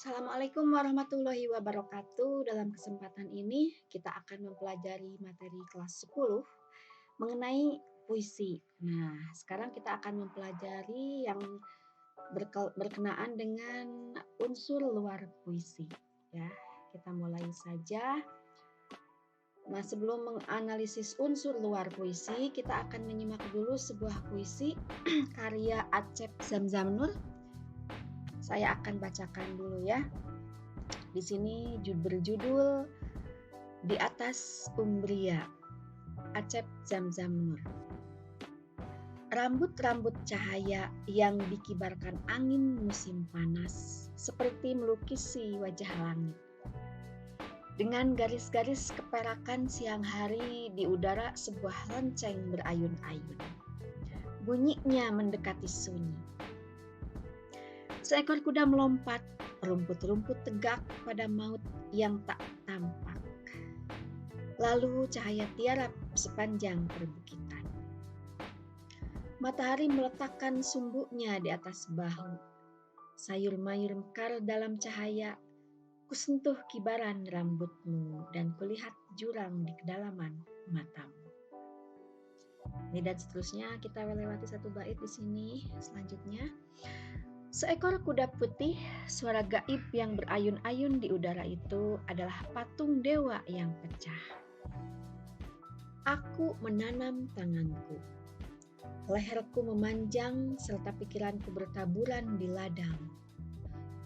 Assalamualaikum warahmatullahi wabarakatuh. Dalam kesempatan ini kita akan mempelajari materi kelas 10 mengenai puisi. Nah, sekarang kita akan mempelajari yang berkenaan dengan unsur luar puisi. Ya, kita mulai saja. Nah, sebelum menganalisis unsur luar puisi, kita akan menyimak dulu sebuah puisi karya Acep Zamzamnur. Saya akan bacakan dulu ya. Di sini berjudul Di Atas Umbria, Acep Zamzamnur. Rambut-rambut cahaya yang dikibarkan angin musim panas, seperti melukisi wajah langit. Dengan garis-garis keperakan siang hari, di udara sebuah lonceng berayun-ayun. Bunyinya mendekati sunyi. Seekor kuda melompat, rumput-rumput tegak pada maut yang tak tampak. Lalu cahaya tiarap sepanjang perbukitan. Matahari meletakkan sumbunya di atas bahu. Sayur-mayur mekar dalam cahaya. Kusentuh kibaran rambutmu dan kulihat jurang di kedalaman matamu. Ini dan seterusnya, kita lewati satu bait di sini. Selanjutnya, seekor kuda putih, suara gaib yang berayun-ayun di udara itu adalah patung dewa yang pecah. Aku menanam tanganku. Leherku memanjang serta pikiranku bertaburan di ladang.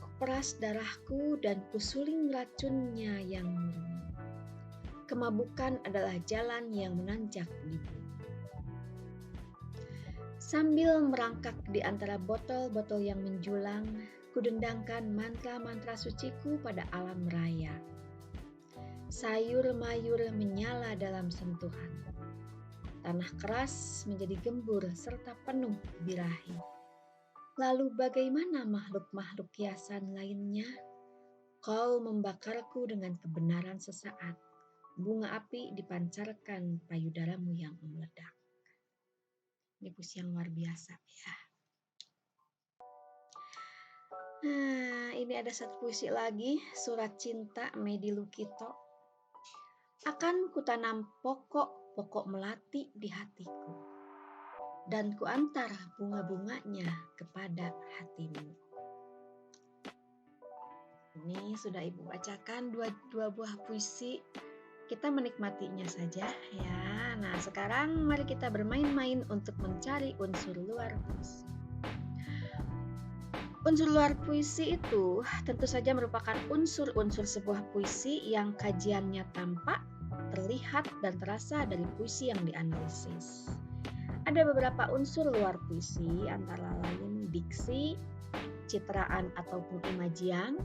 Kuperas darahku dan kusuling racunnya yang murni. Kemabukan adalah jalan yang menanjak di bumi. Sambil merangkak di antara botol-botol yang menjulang, kudendangkan mantra-mantra suciku pada alam raya. Sayur-mayur menyala dalam sentuhan. Tanah keras menjadi gembur serta penuh birahi. Lalu bagaimana makhluk-makhluk hiasan lainnya? Kau membakarku dengan kebenaran sesaat. Bunga api dipancarkan payudaramu yang meledak. Ini puisi yang luar biasa ya. Nah, ini ada satu puisi lagi, Surat Cinta Medi Lukito. Akan kutanam pokok melati di hatiku, dan kuantar bunga-bunganya kepada hatimu. Ini sudah Ibu bacakan dua buah puisi. Kita menikmatinya saja ya. Nah, sekarang mari kita bermain-main untuk mencari unsur luar puisi. Unsur luar puisi itu tentu saja merupakan unsur-unsur sebuah puisi yang kajiannya tampak, terlihat, dan terasa dari puisi yang dianalisis. Ada beberapa unsur luar puisi, antara lain diksi, citraan ataupun imajian,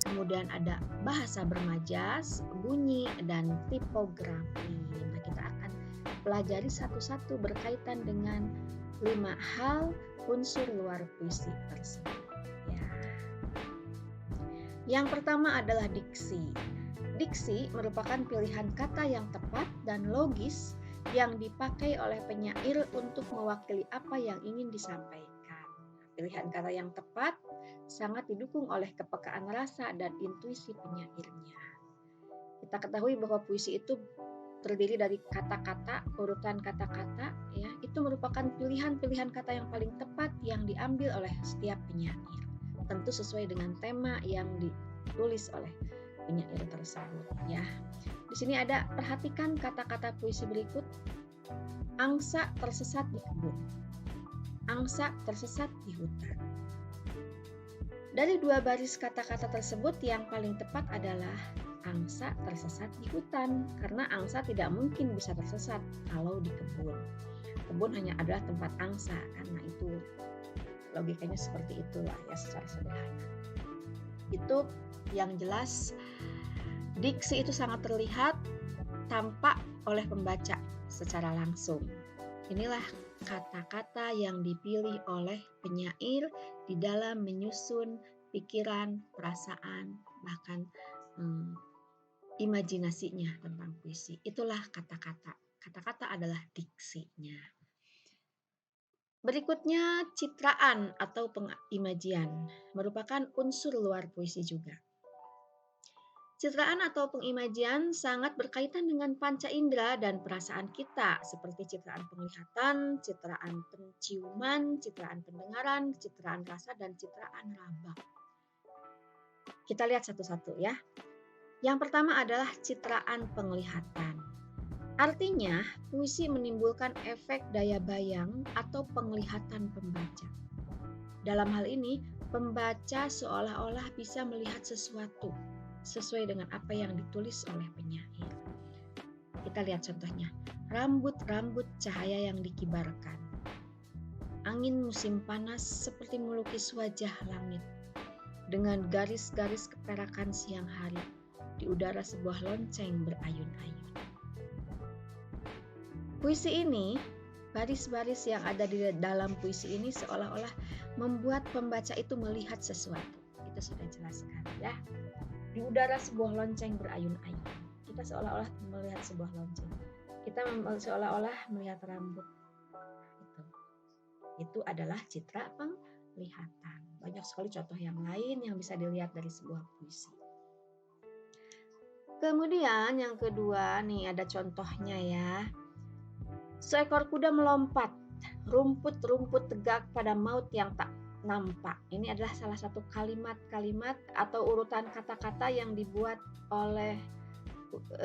kemudian ada bahasa bermajas, bunyi, dan tipografi. Nah, kita akan pelajari satu-satu berkaitan dengan 5 hal unsur luar puisi tersebut. Ya. Yang pertama adalah diksi. Diksi merupakan pilihan kata yang tepat dan logis yang dipakai oleh penyair untuk mewakili apa yang ingin disampaikan. Pilihan kata yang tepat sangat didukung oleh kepekaan rasa dan intuisi penyairnya. Kita ketahui bahwa puisi itu terdiri dari kata-kata, urutan kata-kata, ya, itu merupakan pilihan-pilihan kata yang paling tepat yang diambil oleh setiap penyair. Tentu sesuai dengan tema yang ditulis oleh penyair tersebut, ya. Di sini ada, perhatikan kata-kata puisi berikut. Angsa tersesat di kebun. Angsa tersesat di hutan. Dari dua baris kata-kata tersebut, yang paling tepat adalah angsa tersesat di hutan, karena angsa tidak mungkin bisa tersesat kalau di kebun. Kebun hanya adalah tempat angsa, karena itu logikanya seperti itulah ya, secara sederhana. Itu yang jelas, diksi itu sangat terlihat, tampak oleh pembaca secara langsung. Inilah kata-kata yang dipilih oleh penyair di dalam menyusun pikiran, perasaan, bahkan imajinasinya tentang puisi. Itulah kata-kata. Kata-kata adalah diksinya. Berikutnya, citraan atau pengimajian merupakan unsur luar puisi juga. Citraan atau pengimajian sangat berkaitan dengan panca indera dan perasaan kita, seperti citraan penglihatan, citraan penciuman, citraan pendengaran, citraan rasa, dan citraan raba. Kita lihat satu-satu ya. Yang pertama adalah citraan penglihatan. Artinya, puisi menimbulkan efek daya bayang atau penglihatan pembaca. Dalam hal ini, pembaca seolah-olah bisa melihat sesuatu sesuai dengan apa yang ditulis oleh penyair. Kita lihat contohnya. Rambut-rambut cahaya yang dikibarkan. Angin musim panas seperti melukis wajah langit. Dengan garis-garis keperakan siang hari, di udara sebuah lonceng berayun-ayun. Puisi ini, baris-baris yang ada di dalam puisi ini seolah-olah membuat pembaca itu melihat sesuatu. Itu sudah jelas sekali ya. Di udara sebuah lonceng berayun-ayun. Kita seolah-olah melihat sebuah lonceng. Kita seolah-olah melihat rambut. Itu adalah citra penglihatan. Banyak sekali contoh yang lain yang bisa dilihat dari sebuah puisi. Kemudian yang kedua nih ada contohnya ya. Seekor kuda melompat, rumput-rumput tegak pada maut yang tak nampak. Ini adalah salah satu kalimat-kalimat atau urutan kata-kata yang dibuat oleh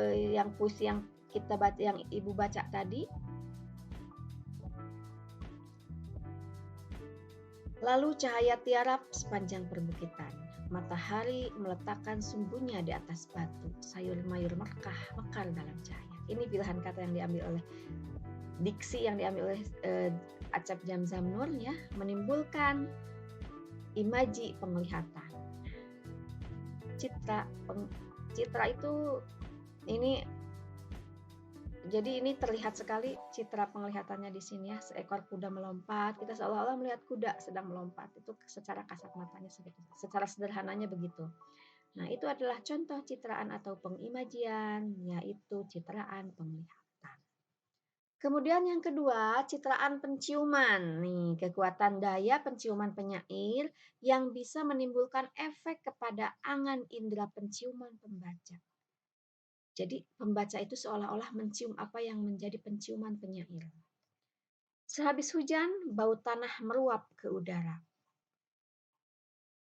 yang puisi yang kita baca, yang Ibu baca tadi. Lalu cahaya tiarap sepanjang perbukitan. Matahari meletakkan sumbunya di atas batu. Sayur-mayur mekar dalam cahaya. Ini pilihan kata yang diambil oleh diksi yang diambil oleh Acap Jamzam Nur ya, menimbulkan imaji penglihatan. Citra itu ini, jadi ini terlihat sekali citra penglihatannya di sini ya. Seekor kuda melompat, kita seolah-olah melihat kuda sedang melompat. Itu secara kasat matanya secara sederhananya begitu. Nah, itu adalah contoh citraan atau pengimajian, yaitu citraan penglihatan. Kemudian yang kedua, citraan penciuman. Nih, kekuatan daya penciuman penyair yang bisa menimbulkan efek kepada angan indera penciuman pembaca. Jadi pembaca itu seolah-olah mencium apa yang menjadi penciuman penyair. Sehabis hujan, bau tanah meruap ke udara.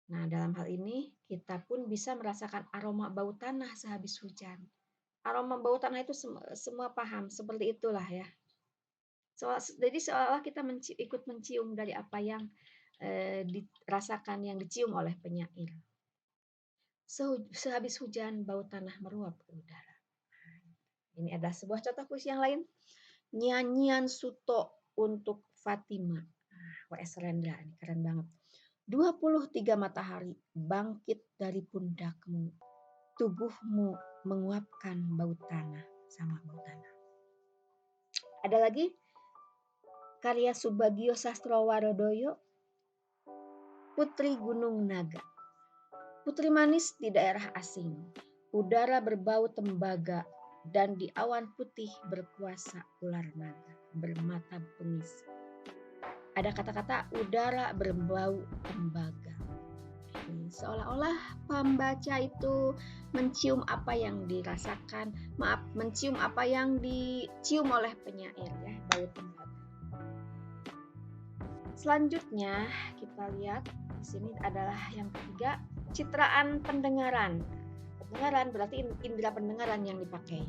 Nah, dalam hal ini kita pun bisa merasakan aroma bau tanah sehabis hujan. Aroma bau tanah itu semua paham, seperti itulah ya. Jadi seolah-olah kita ikut mencium dari apa yang dirasakan, yang dicium oleh penyair. Sehabis hujan, bau tanah meruap ke udara. Ini adalah sebuah contoh puisi yang lain. Nyanyian Suto untuk Fatima. W.S. Rendra, ini keren banget. 23 matahari bangkit dari pundakmu. Tubuhmu menguapkan bau tanah, sama bau tanah. Ada lagi karya Subagio Sastrowarodoyo, Putri Gunung Naga. Putri manis di daerah asing. Udara berbau tembaga. Dan di awan putih berkuasa ular naga bermata bengis. Ada kata-kata udara berbau tembaga. Seolah-olah pembaca itu mencium apa yang dirasakan, mencium apa yang dicium oleh penyair ya, bau tembaga. Selanjutnya kita lihat di sini adalah yang ketiga, citraan pendengaran. Pendengaran berarti indera pendengaran yang dipakai.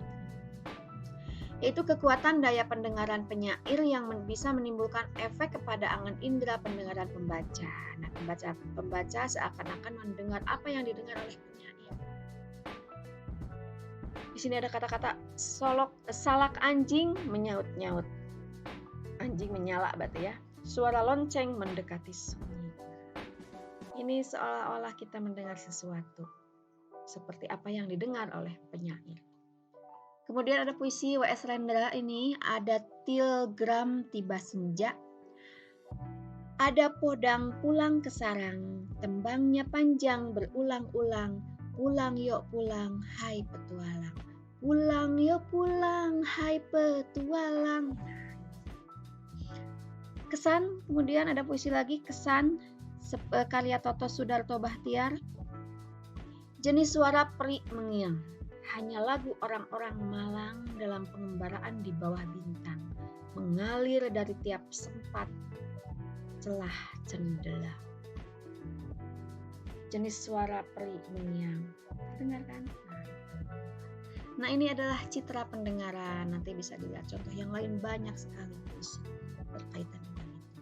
Yaitu kekuatan daya pendengaran penyair yang bisa menimbulkan efek kepada angan indera pendengaran pembaca. Nah, pembaca seakan-akan mendengar apa yang didengar oleh penyair. Di sini ada kata-kata salak anjing menyaut-nyaut. Anjing menyala berarti ya. Suara lonceng mendekati sunyi. Ini seolah-olah kita mendengar sesuatu. Seperti apa yang didengar oleh penyair. Kemudian ada puisi W.S. Rendra ini, ada tilgram tiba senja, ada podang pulang ke sarang, tembangnya panjang berulang-ulang, pulang yuk pulang, hai petualang, pulang yuk pulang, hai petualang. Kesan, kemudian ada puisi lagi, Kesan, karya Toto Sudarto Bahtiar. Jenis suara peri mengiang, hanya lagu orang-orang Malang dalam pengembaraan di bawah bintang, mengalir dari tiap sempat celah cendela. Jenis suara peri mengiang, dengarkan. Nah, ini adalah citra pendengaran. Nanti bisa dilihat contoh yang lain banyak sekali berkaitan dengan itu.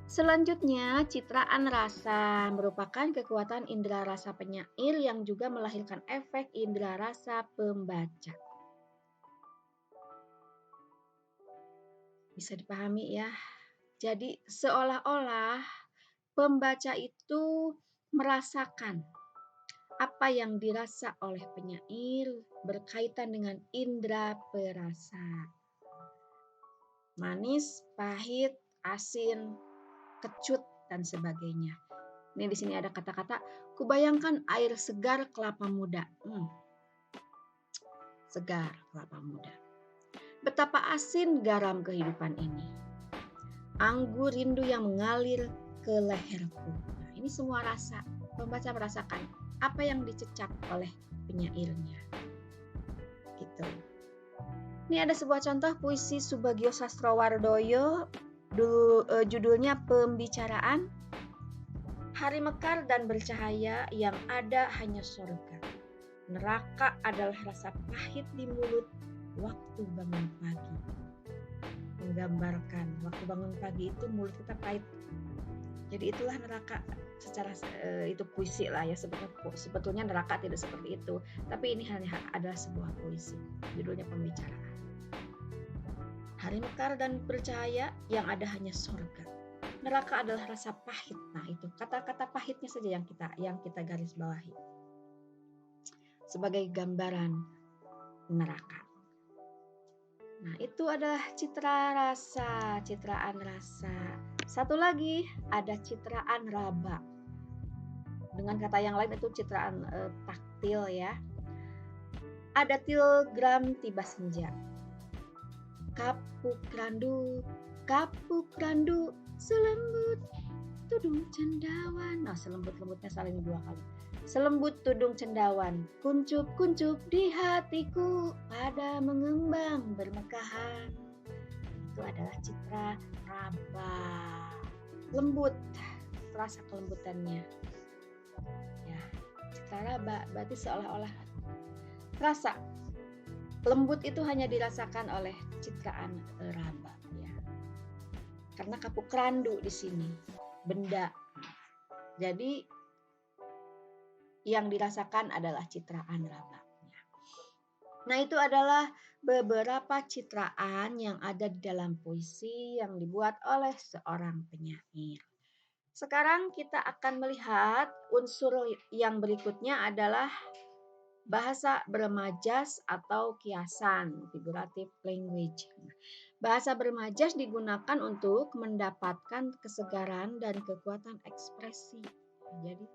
Selanjutnya, citraan rasa merupakan kekuatan indera rasa penyair yang juga melahirkan efek indera rasa pembaca. Bisa dipahami ya. Jadi seolah-olah pembaca itu merasakan apa yang dirasa oleh penyair berkaitan dengan indera perasa. Manis, pahit, asin, kecut, dan sebagainya. Ini di sini ada kata-kata, kubayangkan air segar kelapa muda. Segar kelapa muda. Betapa asin garam kehidupan ini. Anggur rindu yang mengalir ke leherku. Nah, ini semua rasa. Pembaca merasakan apa yang dicecap oleh penyairnya. Gitu. Ini ada sebuah contoh puisi Subagio Sastrowardoyo, judulnya Pembicaraan. Hari mekar dan bercahaya, yang ada hanya surga. Neraka adalah rasa pahit di mulut waktu bangun pagi. Menggambarkan waktu bangun pagi itu mulut kita pahit. Jadi itulah neraka. Secara itu puisi lah ya, sebetulnya neraka tidak seperti itu, tapi ini hanya adalah sebuah puisi, judulnya Pembicaraan. Hari mekar dan bercahaya, yang ada hanya surga. Neraka adalah rasa pahit. Nah, itu kata-kata pahitnya saja yang kita garis bawahi sebagai gambaran neraka. Nah, itu adalah citraan rasa. Satu lagi ada citraan raba. Dengan kata yang lain itu citraan taktil ya. Ada telegram tiba senja. Kapuk randu, selembut tudung cendawan. Nah, selembut-lembutnya saling dua kali. Selembut tudung cendawan, kuncup-kuncup di hatiku, pada mengembang bermekahan. Itu adalah citra raba. Lembut, terasa kelembutannya. Ya, citra raba berarti seolah-olah rasa lembut itu hanya dirasakan oleh citraan raba ya. Karena kapuk randu di sini benda. Jadi yang dirasakan adalah citraan raba. Nah, itu adalah beberapa citraan yang ada di dalam puisi yang dibuat oleh seorang penyair. Sekarang kita akan melihat unsur yang berikutnya adalah bahasa bermajas atau kiasan, figurative language. Bahasa bermajas digunakan untuk mendapatkan kesegaran dan kekuatan ekspresi. Jadi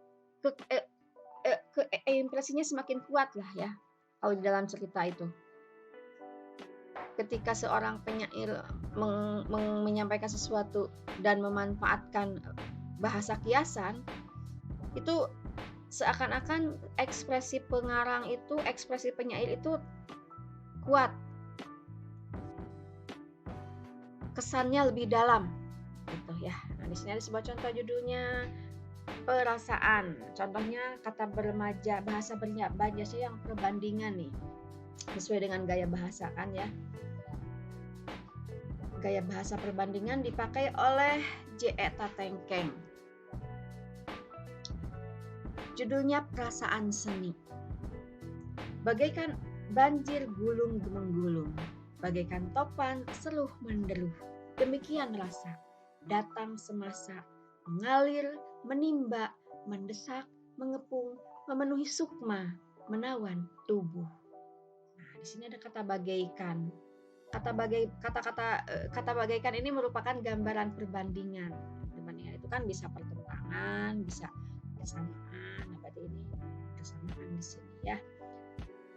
impresinya semakin kuat lah ya kalau di dalam cerita itu. Ketika seorang penyair menyampaikan sesuatu dan memanfaatkan bahasa kiasan, itu seakan-akan ekspresi penyair itu kuat. Kesannya lebih dalam gitu ya. Nah, di sini ada sebuah contoh judulnya Perasaan. Contohnya kata bermaja, bahasa bermajas yang perbandingan nih. Sesuai dengan gaya bahasa kan ya. Gaya bahasa perbandingan dipakai oleh J.E. Tatengkeng. Judulnya Perasaan Seni. Bagaikan banjir gulung menggulung, bagaikan topan seluh mendeluh. Demikian rasa, datang semasa, mengalir, menimba, mendesak, mengepung, memenuhi sukma, menawan tubuh. Nah, di sini ada kata bagaikan. Kata bagaikan ini merupakan gambaran perbandingan. Perbandingan itu kan bisa pertentangan, bisa persamaan. Nah, berarti ini persamaan di sini ya.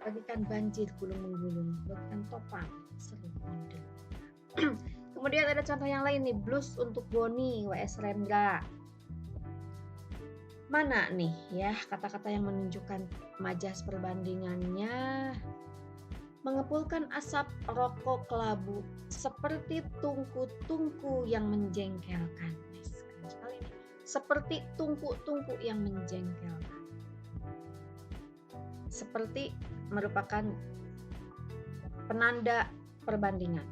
Bagaikan banjir gulung menggulung, bagaikan topan seluh mendeluh. Kemudian ada contoh yang lain nih, blues untuk Boni, W.S. Rendra. Mana nih ya kata-kata yang menunjukkan majas perbandingannya? Mengepulkan asap rokok kelabu seperti tungku-tungku yang menjengkelkan. Keren sekali nih. Seperti tungku-tungku yang menjengkelkan. Seperti merupakan penanda perbandingan.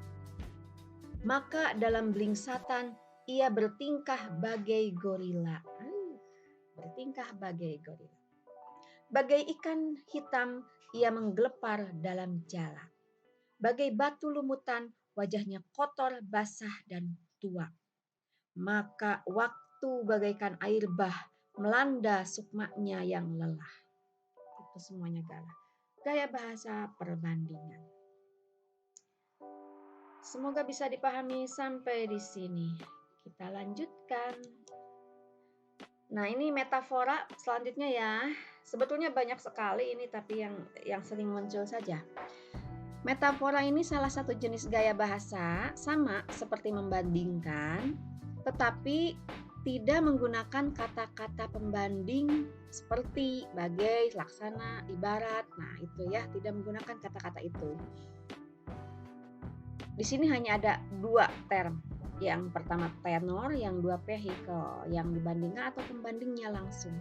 Maka dalam blingsatan ia bertingkah bagai gorila. Bertingkah bagai gorila. Bagai ikan hitam ia menggelepar dalam jala. Bagai batu lumutan wajahnya kotor, basah dan tua. Maka waktu bagaikan air bah melanda sukmanya yang lelah. Itu semuanya gaya bahasa perbandingan. Semoga bisa dipahami sampai di sini. Kita lanjutkan. Nah, ini metafora selanjutnya ya. Sebetulnya banyak sekali ini, tapi yang sering muncul saja. Metafora ini salah satu jenis gaya bahasa, sama seperti membandingkan, tetapi tidak menggunakan kata-kata pembanding seperti, bagai, laksana, ibarat. Nah, itu ya, tidak menggunakan kata-kata itu. Di sini hanya ada dua term. Yang pertama tenor, yang dua vehicle, yang dibandingkan atau pembandingnya langsung.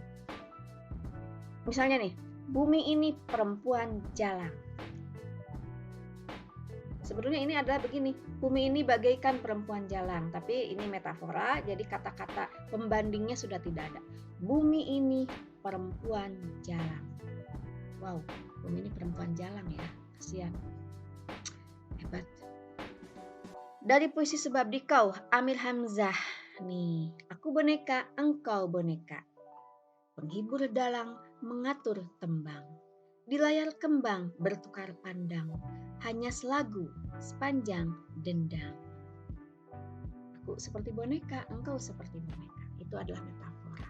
Misalnya nih, bumi ini perempuan jalang. Sebetulnya ini adalah begini, bumi ini bagaikan perempuan jalang, tapi ini metafora, jadi kata-kata pembandingnya sudah tidak ada. Bumi ini perempuan jalang. Wow, bumi ini perempuan jalang ya, kasihan. Hebat. Dari puisi Sebab Dikau, Amir Hamzah. Nih, aku boneka, engkau boneka. Penghibur dalang mengatur tembang. Di layar kembang bertukar pandang. Hanya selagu sepanjang dendang. Aku seperti boneka, engkau seperti boneka. Itu adalah metafora.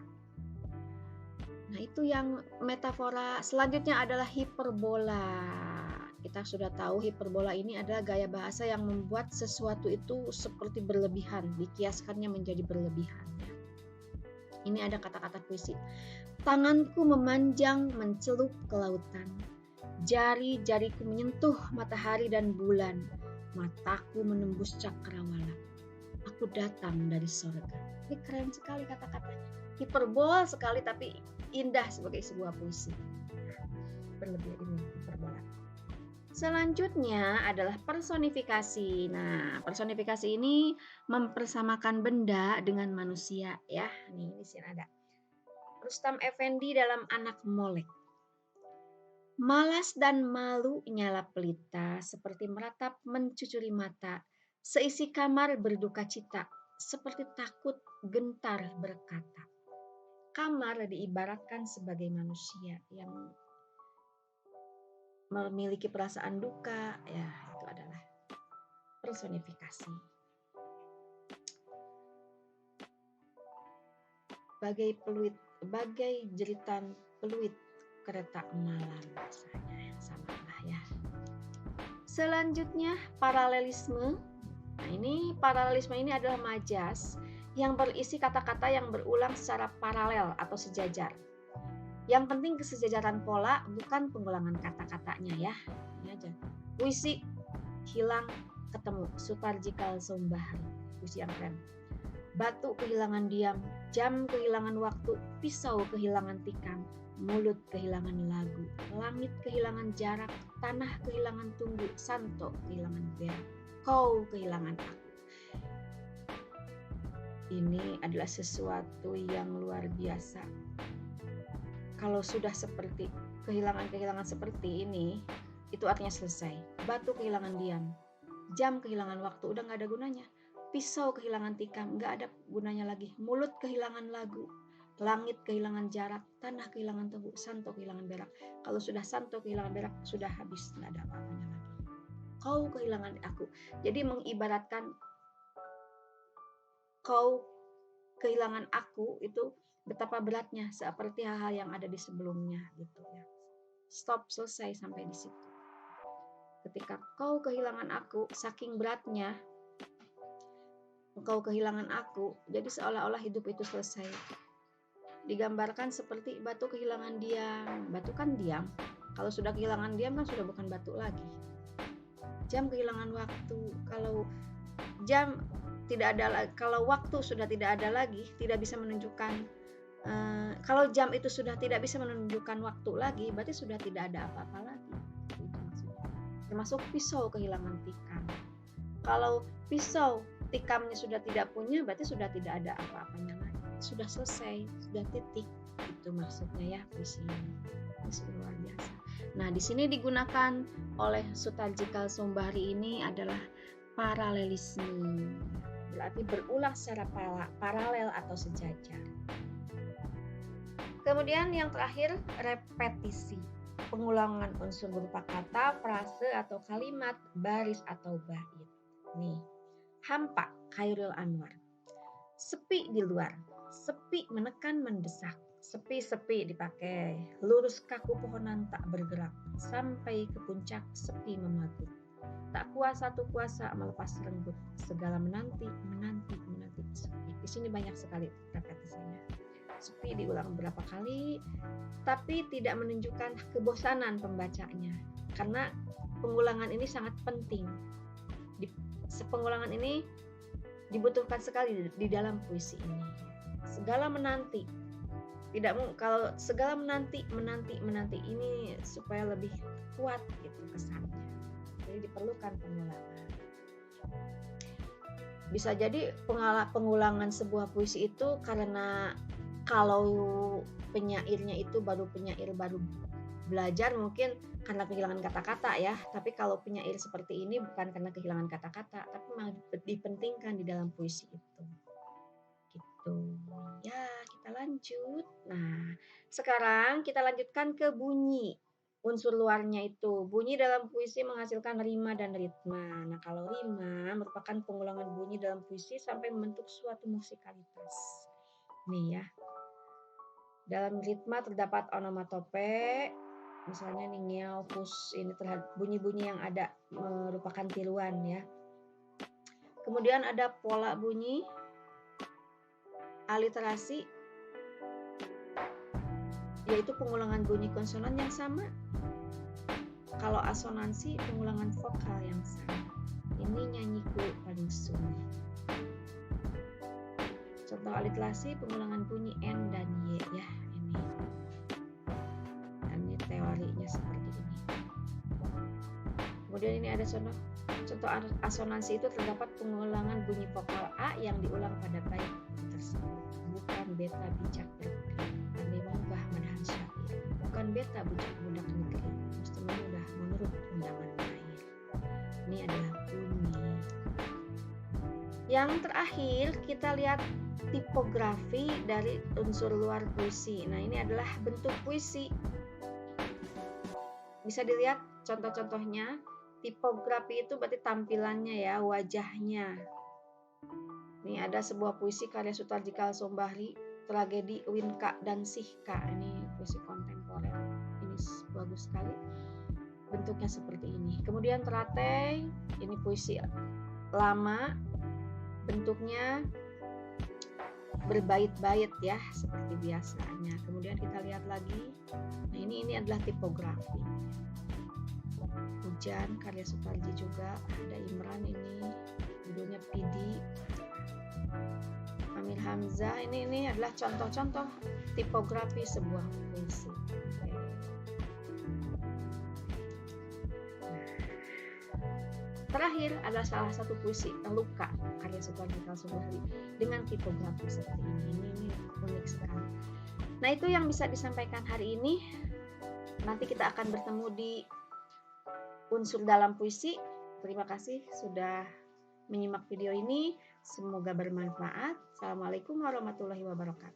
Nah, itu yang metafora. Selanjutnya adalah hiperbola. Kita sudah tahu hiperbola ini adalah gaya bahasa yang membuat sesuatu itu seperti berlebihan, dikiaskannya menjadi berlebihan. Ini ada kata-kata puisi. Tanganku memanjang mencelup ke lautan. Jari-jariku menyentuh matahari dan bulan. Mataku menembus cakrawala. Aku datang dari sorga. Ini keren sekali kata-katanya. Hiperbol sekali tapi indah sebagai sebuah puisi. Berlebihan ini hiperbola. Selanjutnya adalah personifikasi. Nah, personifikasi ini mempersamakan benda dengan manusia ya. Nih, di sini ada. Rustam Effendi dalam Anak Molek. Malas dan malu nyala pelita, seperti meratap mencucuri mata. Seisi kamar berduka cita, seperti takut gentar berkata. Kamar diibaratkan sebagai manusia yang memiliki perasaan duka, ya itu adalah personifikasi. Bagai peluit, bagai jeritan peluit kereta malam, misalnya yang sama lah ya. Selanjutnya paralelisme. Nah, ini paralelisme ini adalah majas yang berisi kata-kata yang berulang secara paralel atau sejajar. Yang penting kesejajaran pola, bukan pengulangan kata-katanya ya. Ini aja. Puisi hilang ketemu, Suparji Kalsombahar. Puisi yang keren. Batu kehilangan diam, jam kehilangan waktu, pisau kehilangan tikam, mulut kehilangan lagu, langit kehilangan jarak, tanah kehilangan tunggu, santo kehilangan berak, kau kehilangan aku. Ini adalah sesuatu yang luar biasa. Kalau sudah seperti kehilangan-kehilangan seperti ini, itu artinya selesai. Batu kehilangan diam, jam kehilangan waktu, udah gak ada gunanya. Pisau kehilangan tikam, gak ada gunanya lagi. Mulut kehilangan lagu, langit kehilangan jarak, tanah kehilangan tebu, santo kehilangan berak. Kalau sudah santo kehilangan berak, sudah habis, gak ada apa-apanya lagi. Kau kehilangan aku. Jadi mengibaratkan kau kehilangan aku itu betapa beratnya, seperti hal-hal yang ada di sebelumnya gitu ya. Stop, selesai sampai di situ. Ketika kau kehilangan aku, saking beratnya, engkau kehilangan aku, jadi seolah-olah hidup itu selesai. Digambarkan seperti batu kehilangan diam. Batu kan diam. Kalau sudah kehilangan diam kan sudah bukan batu lagi. Jam kehilangan waktu. Kalau jam tidak ada, kalau waktu sudah tidak ada lagi, tidak bisa menunjukkan. Kalau jam itu sudah tidak bisa menunjukkan waktu lagi, berarti sudah tidak ada apa-apa lagi. Itu maksudnya. Termasuk pisau kehilangan tikam. Kalau pisau tikamnya sudah tidak punya, berarti sudah tidak ada apa-apanya lagi. Sudah selesai, sudah titik. Itu maksudnya ya puisi ini. Puisi luar biasa. Nah, di sini digunakan oleh Sutardji Kalsombahri ini adalah paralelisme. Berarti berulang secara paralel atau sejajar. Kemudian yang terakhir, repetisi. Pengulangan unsur berupa kata, frase atau kalimat, baris atau bait. Nih, hampa Khairil Anwar. Sepi di luar, sepi menekan mendesak, sepi-sepi dipakai, lurus kaku pohonan tak bergerak, sampai ke puncak sepi memagut. Tak kuasa tu kuasa melepas renggut, segala menanti sepi. Di sini banyak sekali repetisinya. Sepi diulang beberapa kali, tapi tidak menunjukkan kebosanan pembacanya, karena pengulangan ini sangat penting. Pengulangan ini dibutuhkan sekali di dalam puisi ini. Segala menanti, kalau segala menanti ini supaya lebih kuat gitu kesannya. Jadi diperlukan pengulangan. Bisa jadi pengulangan sebuah puisi itu karena kalau penyairnya itu baru belajar, mungkin karena kehilangan kata-kata ya. Tapi kalau penyair seperti ini bukan karena kehilangan kata-kata, tapi memang dipentingkan di dalam puisi itu. Gitu. Ya, kita lanjut. Nah, sekarang kita lanjutkan ke bunyi. Unsur luarnya itu. Bunyi dalam puisi menghasilkan rima dan ritma. Nah, kalau rima merupakan pengulangan bunyi dalam puisi sampai membentuk suatu musikalitas. Nih ya. Dalam ritma terdapat onomatope, misalnya ningiau, pus, ini terhadap bunyi-bunyi yang ada merupakan tiruan ya. Kemudian ada pola bunyi, aliterasi, yaitu pengulangan bunyi konsonan yang sama. Kalau asonansi, pengulangan vokal yang sama. Ini nyanyiku paling sulit. Contoh aliterasi, pengulangan bunyi N dan Y ya, ini. Dan ini teorinya seperti ini. Kemudian ini ada contoh asonansi itu terdapat pengulangan bunyi vokal A yang diulang pada bait tersebut. Bukan beta bijak berpikir, pandai mengubah menahan syair. Bukan beta budak negeri, mesti mudah menurut undangan lahir. Ini adalah bunyi. Yang terakhir kita lihat tipografi dari unsur luar puisi. Nah, ini adalah bentuk puisi. Bisa dilihat contoh-contohnya. Tipografi itu berarti tampilannya ya, wajahnya. Ini ada sebuah puisi karya Sutardji Kalsombahri, Tragedi Winka dan Sihka. Ini puisi kontemporer. Ini bagus sekali. Bentuknya seperti ini. Kemudian Teratai, ini puisi lama. Bentuknya berbait-bait ya, seperti biasanya. Kemudian kita lihat lagi. Nah, ini adalah tipografi. Hujan karya Sutardji juga. Ada Imran, ini judulnya Pidi. Amir Hamzah, ini adalah contoh-contoh tipografi sebuah puisi. Terakhir adalah salah satu puisi Terluka karya Sutardji Kalsombahri dengan tipografi seperti ini. Ini unik sekali. Nah, itu yang bisa disampaikan hari ini. Nanti kita akan bertemu di unsur dalam puisi. Terima kasih sudah menyimak video ini. Semoga bermanfaat. Assalamualaikum warahmatullahi wabarakatuh.